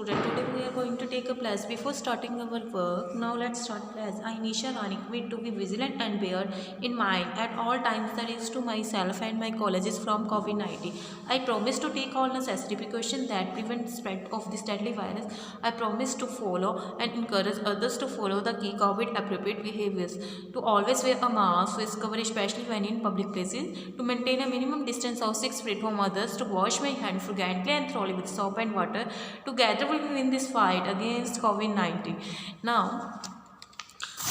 student, today we are going to take a class. Before starting our work, now let's start class. I, Nisha Rani, commit to be vigilant and bear in mind at all times the risk to myself and my colleagues from COVID-19. I promise to take all necessary precautions that prevent spread of this deadly virus. I promise to follow and encourage others to follow the key COVID appropriate behaviors, to always wear a mask, face cover especially when in public places, to maintain a minimum distance of 6 feet from others, to wash my hands frequently and thoroughly with soap and water. Together we will win this fight against COVID-19. Now,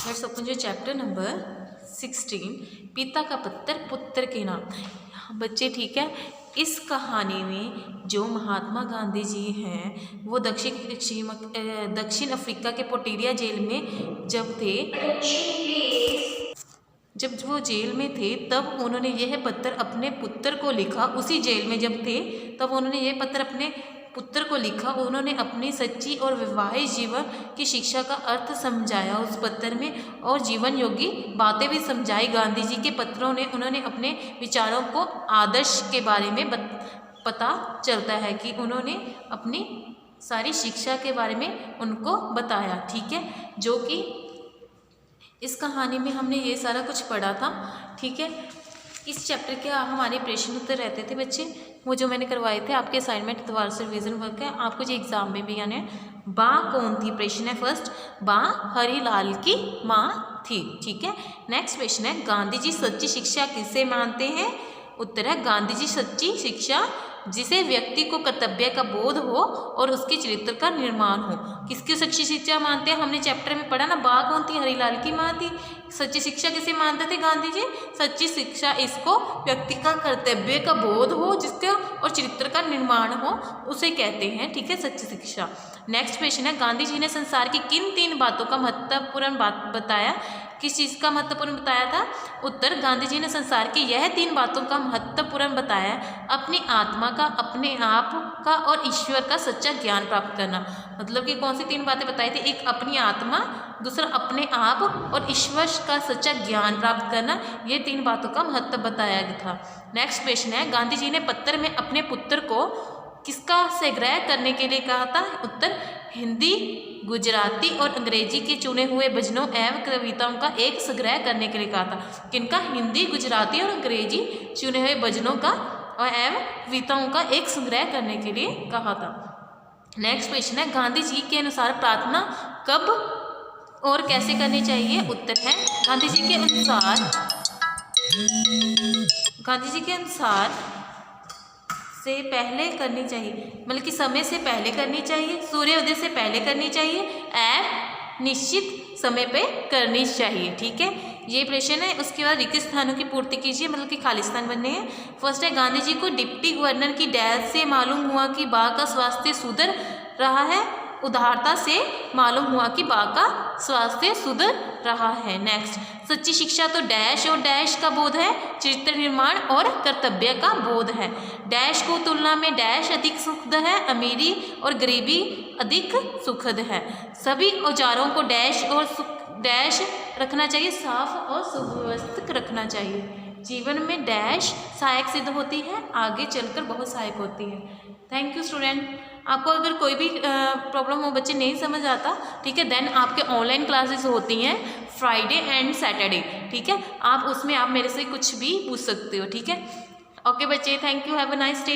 let's open your chapter number 16. पिता का पत्र पुत्र के नाम। बच्चे ठीक है, इस कहानी में जो महात्मा गांधी जी हैं वो दक्षिण अफ्रीका के पोर्टिरिया जेल में जब वो जेल में थे तब उन्होंने यह पत्र अपने पुत्र को लिखा। उसी जेल में जब थे तब उन्होंने यह पत्र अपने पुत्र को लिखा। उन्होंने अपनी सच्ची और वैवाहिक जीवन की शिक्षा का अर्थ समझाया उस पत्र में और जीवन योगी बातें भी समझाई। गांधी जी के पत्रों ने उन्होंने अपने विचारों को आदर्श के बारे में पता चलता है कि उन्होंने अपनी सारी शिक्षा के बारे में उनको बताया। ठीक है, जो कि इस कहानी में हमने ये सारा कुछ पढ़ा था। ठीक है, इस चैप्टर के हमारे प्रश्न उत्तर रहते थे बच्चे, वो जो मैंने करवाए थे आपके असाइनमेंट द्वारा से रिवीजन वर्क है, आपको जो एग्जाम में भी आने। बा कौन थी? प्रश्न है फर्स्ट, बा हरिलाल की माँ थी। ठीक है, नेक्स्ट प्रश्न है गांधी जी सच्ची शिक्षा किसे मानते हैं? उत्तर है गांधी जी सच्ची शिक्षा जिसे व्यक्ति को कर्तव्य का बोध हो और उसके चरित्र का निर्माण हो। किसकी सच्ची शिक्षा मानते हैं? हमने चैप्टर में पढ़ा ना, बा कौन थी? हरिलाल की माँ थी। सच्ची शिक्षा किसे मानते थे गांधी जी? सच्ची शिक्षा इसको व्यक्ति का कर्तव्य का बोध हो जिसके और चरित्र का निर्माण हो उसे कहते हैं। ठीक है, सच्ची शिक्षा। नेक्स्ट क्वेश्चन है गांधी जी ने संसार की किन 3 बातों का महत्वपूर्ण बात बताया? किस चीज़ का महत्वपूर्ण बताया था? उत्तर, गांधी जी ने संसार की यह 3 बातों का महत्वपूर्ण बताया, अपनी आत्मा का, अपने आप का और ईश्वर का सच्चा ज्ञान प्राप्त करना। मतलब कि कौन सी 3 बातें बताई थी? एक अपनी आत्मा, दूसरा अपने आप और ईश्वर का सच्चा ज्ञान प्राप्त करना। ये 3 बातों का महत्व बताया गया था। नेक्स्ट क्वेश्चन है गांधी जी ने पत्र में अपने पुत्र को किसका संग्रह करने के लिए कहा था? उत्तर, हिंदी, गुजराती और अंग्रेजी के चुने हुए भजनों एवं कविताओं का एक संग्रह करने के लिए कहा था। किनका? हिंदी, गुजराती और अंग्रेजी चुने हुए भजनों का और एवं कविताओं का एक संग्रह करने के लिए कहा था। नेक्स्ट क्वेश्चन है गांधी जी के अनुसार प्रार्थना कब और कैसे करनी चाहिए? उत्तर है गांधी जी के अनुसार से पहले करनी चाहिए, मतलब कि समय से पहले करनी चाहिए, सूर्योदय से पहले करनी चाहिए और निश्चित समय पे करनी चाहिए। ठीक है, ये प्रश्न है। उसके बाद रिक्त स्थानों की पूर्ति कीजिए, मतलब कि खाली स्थान बनने हैं। फर्स्ट है गांधी जी को डिप्टी गवर्नर की डेथ से मालूम हुआ कि बा का स्वास्थ्य सुधर रहा है। उदारता से मालूम हुआ कि बा का स्वास्थ्य सुधर रहा है। नेक्स्ट, सच्ची शिक्षा तो डैश और डैश का बोध है, चरित्र निर्माण और कर्तव्य का बोध है। डैश को तुलना में डैश अधिक सुखद है, अमीरी और गरीबी अधिक सुखद है। सभी औजारों को डैश और डैश रखना चाहिए, साफ और सुव्यवस्थित रखना चाहिए। जीवन में डैश सहायक सिद्ध होती है, आगे चलकर बहुत सहायक होती है। Thank you student. आपको अगर कोई भी प्रॉब्लम हो, बच्चे नहीं समझ आता, ठीक है, देन आपके ऑनलाइन क्लासेस होती हैं फ्राइडे एंड सैटरडे। ठीक है, आप उसमें आप मेरे से कुछ भी पूछ सकते हो। ठीक है, ओके बच्चे, thank you, have a nice day.